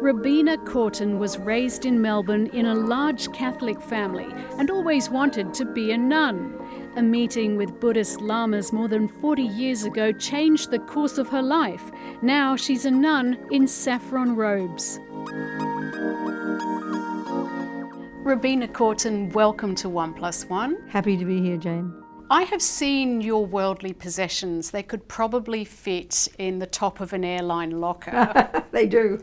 Robina Courtin was raised in Melbourne in a large Catholic family and always wanted to be a nun. A meeting with Buddhist lamas more than 40 years ago changed the course of her life. Now she's a nun in saffron robes. Robina Courtin, welcome to 1+1. Happy to be here, Jane. I have seen your worldly possessions. They could probably fit in the top of an airline locker. They do.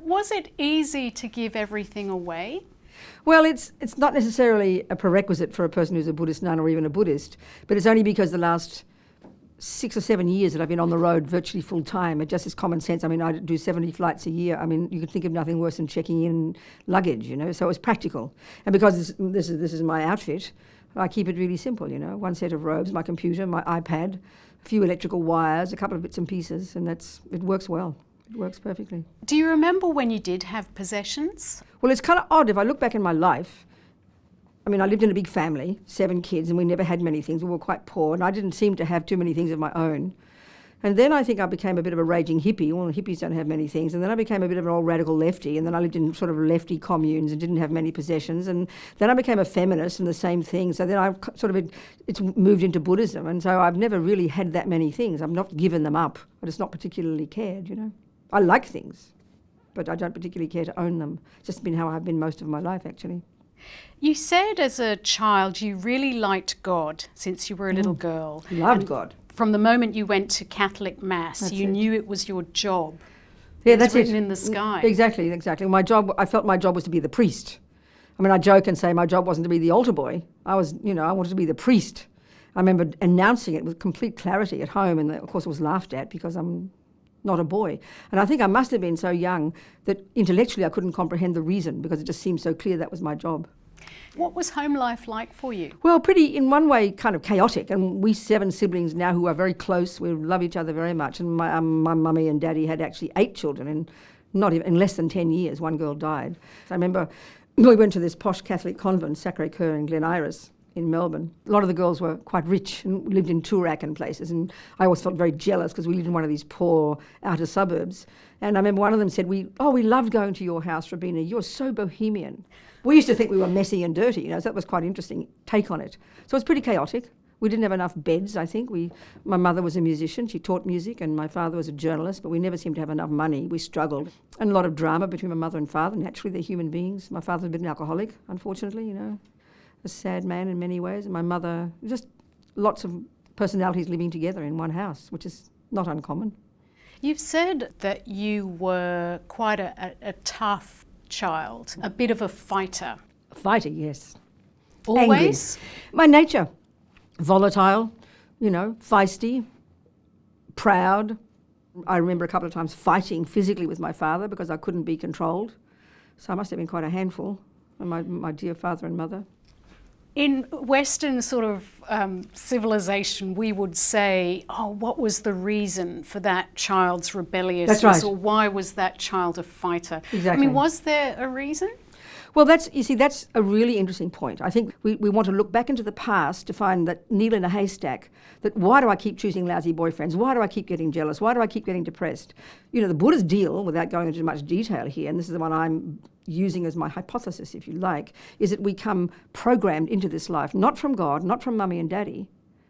Was it easy to give everything away? Well, it's not necessarily a prerequisite for a person who's a Buddhist nun or even a Buddhist, but it's only because the last 6 or 7 years that I've been on the road virtually full time. It just is common sense. I mean, I do 70 flights a year. I mean, you could think of nothing worse than checking in luggage, you know, so it was practical. And because this is my outfit, I keep it really simple, you know, one set of robes, my computer, my iPad, a few electrical wires, a couple of bits and pieces, and it works well. It works perfectly. Do you remember when you did have possessions? Well, it's kind of odd. If I look back in my life, I mean, I lived in a big family, 7 kids, and we never had many things. We were quite poor, and I didn't seem to have too many things of my own. And then I think I became a bit of a raging hippie. Well, hippies don't have many things. And then I became a bit of an old radical lefty, and then I lived in sort of lefty communes and didn't have many possessions. And then I became a feminist and the same thing. So then I it's moved into Buddhism, and so I've never really had that many things. I've not given them up. I just not particularly cared, you know. I like things, but I don't particularly care to own them. It's just been how I've been most of my life, actually. You said as a child you really liked God since you were a little girl. Loved God. From the moment you went to Catholic Mass, you knew it was your job. Yeah, that's written it. in the sky. Exactly. My job, I felt my job was to be the priest. I mean, I joke and say my job wasn't to be the altar boy. I wanted to be the priest. I remember announcing it with complete clarity at home, and of course it was laughed at because I'm not a boy. And I think I must have been so young that intellectually I couldn't comprehend the reason, because it just seemed so clear that was my job. What was home life like for you? Well, pretty, in one way, kind of chaotic. And we 7 siblings now who are very close. We love each other very much. And my mummy and daddy had actually 8 children, and in less than 10 years, one girl died. So I remember we went to this posh Catholic convent, Sacré-Cœur in Glen Iris, in Melbourne. A lot of the girls were quite rich and lived in Toorak and places, and I always felt very jealous because we lived in one of these poor outer suburbs. And I remember one of them said, we loved going to your house, Robina, you're so bohemian. We used to think we were messy and dirty, you know, so that was quite an interesting take on it. So it was pretty chaotic. We didn't have enough beds, I think. My mother was a musician, she taught music, and my father was a journalist, but we never seemed to have enough money. We struggled. And a lot of drama between my mother and father. Naturally, they're human beings. My father was a bit of an alcoholic, unfortunately, you know. A sad man in many ways, and my mother, just lots of personalities living together in one house, which is not uncommon. You've said that you were quite a tough child, a bit of a fighter. A fighter, yes. Always? Angry. My nature, volatile, you know, feisty, proud. I remember a couple of times fighting physically with my father because I couldn't be controlled. So I must have been quite a handful, and my dear father and mother. In Western sort of civilization, we would say, what was the reason for that child's rebelliousness? That's right. Or why was that child a fighter? Exactly. I mean, was there a reason? Well, that's a really interesting point. I think we want to look back into the past to find that needle in a haystack, that why do I keep choosing lousy boyfriends? Why do I keep getting jealous? Why do I keep getting depressed? You know, the Buddha's deal, without going into much detail here, and this is the one I'm using as my hypothesis, if you like, is that we come programmed into this life, not from God, not from mummy and daddy,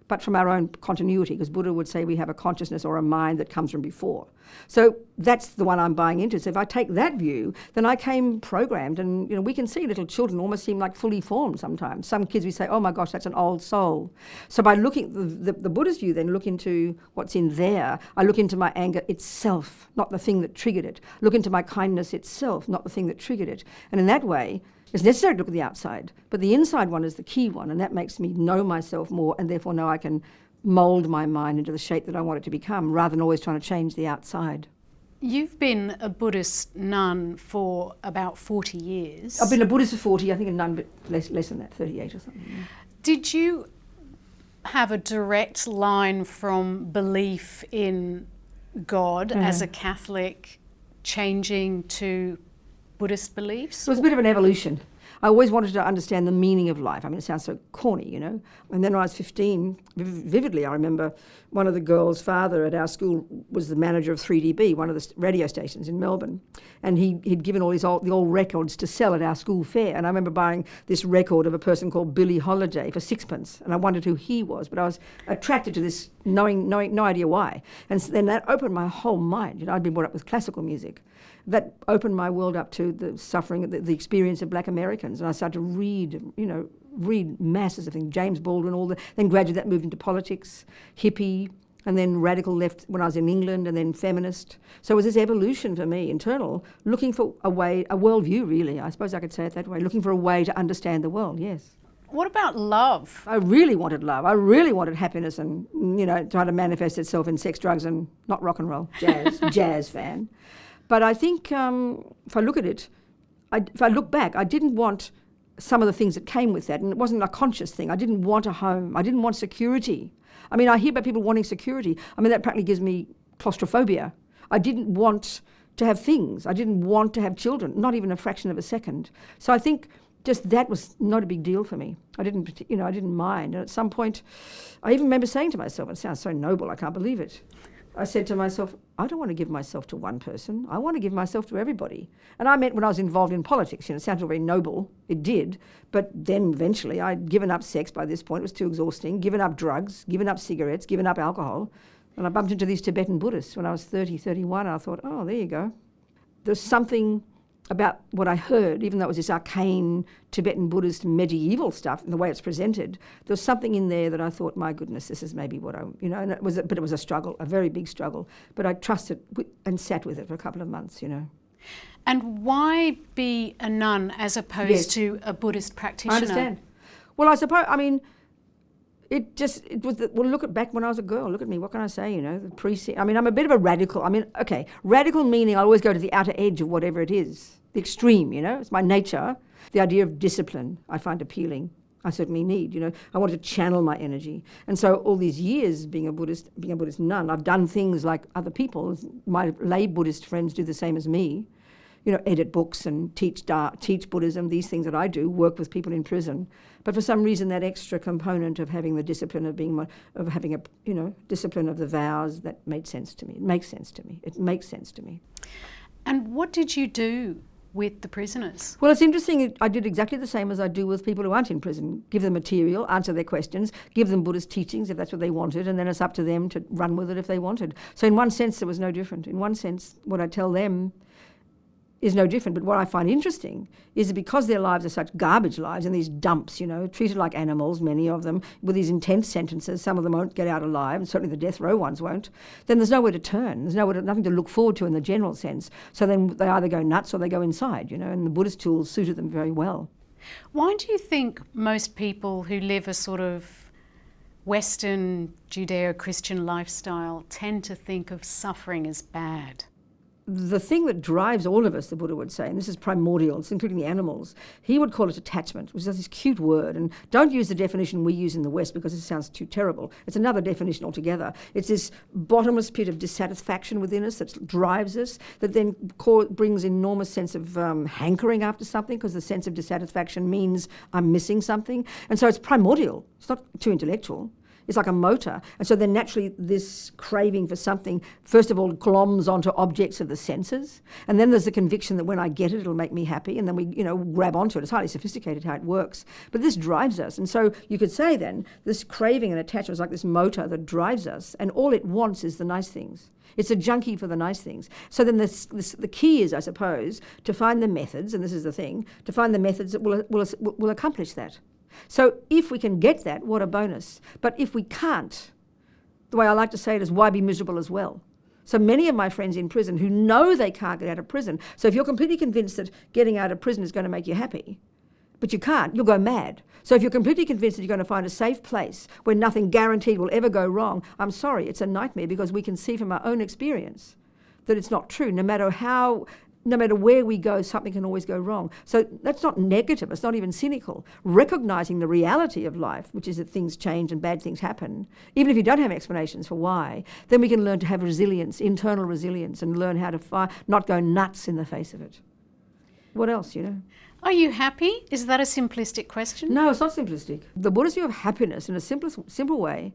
but from our own continuity, because Buddha would say we have a consciousness or a mind that comes from before. So that's the one I'm buying into. So if I take that view, then I came programmed, and you know, we can see little children almost seem like fully formed sometimes. Some kids we say, oh my gosh, that's an old soul. So by looking, the Buddhist view then look into what's in there. I look into my anger itself, not the thing that triggered it. Look into my kindness itself, not the thing that triggered it. And in that way, it's necessary to look at the outside, but the inside one is the key one, and that makes me know myself more, and therefore know I can mould my mind into the shape that I want it to become, rather than always trying to change the outside. You've been a Buddhist nun for about 40 years. I've been a Buddhist for 40, I think a nun, but less than that, 38 or something. Yeah. Did you have a direct line from belief in God as a Catholic changing to Buddhist beliefs? It was a bit of an evolution. I always wanted to understand the meaning of life. I mean, it sounds so corny, you know. And then when I was 15, vividly, I remember one of the girls' father at our school was the manager of 3DB, one of the radio stations in Melbourne. And he'd given all the old records to sell at our school fair. And I remember buying this record of a person called Billie Holiday for 6pence. And I wondered who he was, but I was attracted to this, knowing no idea why. And so then that opened my whole mind. You know, I'd been brought up with classical music. That opened my world up to the suffering, the experience of black Americans. And I started to read masses of things, James Baldwin, then gradually that moved into politics, hippie, and then radical left when I was in England, and then feminist. So it was this evolution for me, internal, looking for a worldview really, I suppose I could say it that way, looking for a way to understand the world, yes. What about love? I really wanted love. I really wanted happipiness and, you know, trying to manifest itself in sex, drugs, and not rock and roll, jazz fan. But I think if I look at it, if I look back, I didn't want some of the things that came with that, and it wasn't a conscious thing. I didn't want a home. I didn't want security. I mean, I hear about people wanting security. I mean, that practically gives me claustrophobia. I didn't want to have things. I didn't want to have children, not even a fraction of a second. So I think just that was not a big deal for me. I didn't mind. And at some point, I even remember saying to myself, it sounds so noble, I can't believe it. I said to myself, I don't want to give myself to one person. I want to give myself to everybody. And I meant when I was involved in politics. You know, it sounded very noble. It did. But then eventually I'd given up sex by this point. It was too exhausting. Given up drugs, given up cigarettes, given up alcohol. And I bumped into these Tibetan Buddhists when I was 30, 31. And I thought, oh, there you go. There's something about what I heard, even though it was this arcane Tibetan Buddhist medieval stuff and the way it's presented, there was something in there that I thought, my goodness, this is maybe what and it was a struggle, a very big struggle. But I trusted and sat with it for a couple of months, you know. And why be a nun as opposed to a Buddhist practitioner? I understand. Well, I suppose, I mean, look back when I was a girl. Look at me. What can I say? You know, the priest. I mean, I'm a bit of a radical. I mean, okay, radical meaning I always go to the outer edge of whatever it is, the extreme. You know, it's my nature. The idea of discipline I find appealing. I certainly need. You know, I want to channel my energy. And so all these years being a Buddhist nun, I've done things like other people. My lay Buddhist friends do the same as me. You know, edit books and teach Buddhism, these things that I do, work with people in prison. But for some reason, that extra component of having the discipline of having a, you know, discipline of the vows, that made sense to me. It makes sense to me. It makes sense to me. And what did you do with the prisoners? Well, it's interesting. I did exactly the same as I do with people who aren't in prison. Give them material, answer their questions, give them Buddhist teachings if that's what they wanted, and then it's up to them to run with it if they wanted. So in one sense, it was no different. In one sense, what I tell them is no different. But what I find interesting is that because their lives are such garbage lives and these dumps, you know, treated like animals, many of them, with these intense sentences, some of them won't get out alive, and certainly the death row ones won't, then there's nowhere to turn. There's nothing to look forward to in the general sense. So then they either go nuts or they go inside, you know, and the Buddhist tools suited them very well. Why do you think most people who live a sort of Western Judeo-Christian lifestyle tend to think of suffering as bad? The thing that drives all of us, the Buddha would say, and this is primordial, it's including the animals, he would call it attachment, which is this cute word. And don't use the definition we use in the West because it sounds too terrible. It's another definition altogether. It's this bottomless pit of dissatisfaction within us that drives us, that then brings enormous sense of hankering after something, because the sense of dissatisfaction means I'm missing something. And so it's primordial. It's not too intellectual. It's like a motor. And so then naturally this craving for something, first of all, gloms onto objects of the senses. And then there's the conviction that when I get it, it'll make me happy. And then we, you know, grab onto it. It's highly sophisticated how it works. But this drives us. And so you could say then, this craving and attachment is like this motor that drives us. And all it wants is the nice things. It's a junkie for the nice things. So then the key is, I suppose, to find the methods, and this is the thing, to find the methods that will accomplish that. So if we can get that, what a bonus. But if we can't, the way I like to say it is, why be miserable as well? So many of my friends in prison who know they can't get out of prison, so if you're completely convinced that getting out of prison is going to make you happy, but you can't, you'll go mad. So if you're completely convinced that you're going to find a safe place where nothing guaranteed will ever go wrong, I'm sorry, it's a nightmare, because we can see from our own experience that it's not true. No matter where we go, something can always go wrong. So that's not negative, it's not even cynical. Recognizing the reality of life, which is that things change and bad things happen, even if you don't have explanations for why, then we can learn to have resilience, internal resilience, and learn how to not go nuts in the face of it. What else, you know? Are you happy? Is that a simplistic question? No, it's not simplistic. The Buddhist view of happiness in a simple way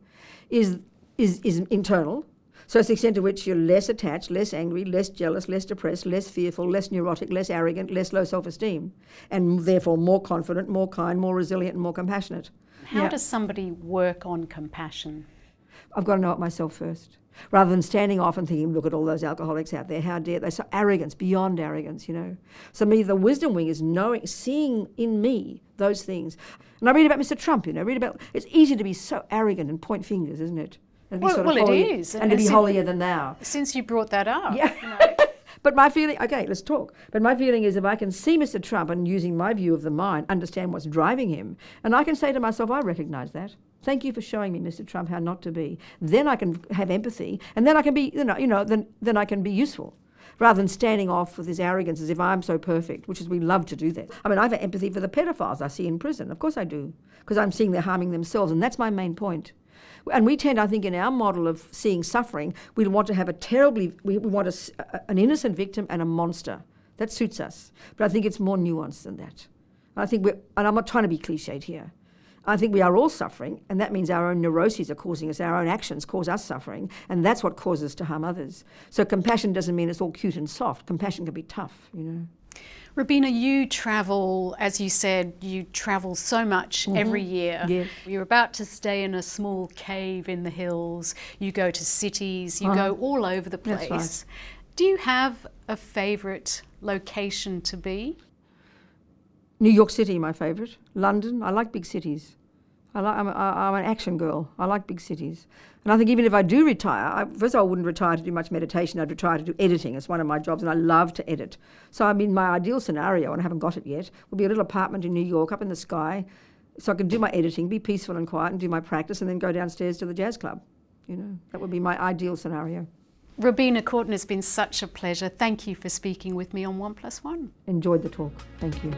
is internal. So it's the extent to which you're less attached, less angry, less jealous, less depressed, less fearful, less neurotic, less arrogant, less low self-esteem, and therefore more confident, more kind, more resilient, and more compassionate. How does somebody work on compassion? I've got to know it myself first. Rather than standing off and thinking, look at all those alcoholics out there, how dare they? So arrogance, beyond arrogance, you know. So me, the wisdom wing is seeing in me those things. And I read about Mr. Trump, you know, it's easy to be so arrogant and point fingers, isn't it? And be sort of it is. And to be holier than thou. Since you brought that up. Yeah. You know. But my feeling, okay, let's talk. But my feeling is if I can see Mr. Trump and using my view of the mind, understand what's driving him, and I can say to myself, I recognise that. Thank you for showing me, Mr. Trump, how not to be. Then I can have empathy, and then I can be, then I can be useful, rather than standing off with his arrogance as if I'm so perfect, which is we love to do that. I mean, I have empathy for the pedophiles I see in prison. Of course I do, because I'm seeing they're harming themselves, and that's my main point. And we tend, I think, in our model of seeing suffering, we want to have we want an innocent victim and a monster. That suits us. But I think it's more nuanced than that. And I'm not trying to be cliched here. I think we are all suffering, and that means our own neuroses are causing us, our own actions cause us suffering, and that's what causes us to harm others. So compassion doesn't mean it's all cute and soft. Compassion can be tough, you know. Robina, you travel, as you said, you travel so much every year. Yes. You're about to stay in a small cave in the hills. You go to cities. You go all over the place. That's right. Do you have a favourite location to be? New York City, my favourite. London, I like big cities. I'm an action girl. I like big cities. And I think even if I do retire, first of all, I wouldn't retire to do much meditation. I'd retire to do editing. It's one of my jobs, and I love to edit. So I mean, my ideal scenario, and I haven't got it yet, would be a little apartment in New York up in the sky, so I can do my editing, be peaceful and quiet, and do my practice, and then go downstairs to the jazz club. You know, that would be my ideal scenario. Robina Courtin, has been such a pleasure. Thank you for speaking with me on 1+1. Enjoyed the talk. Thank you.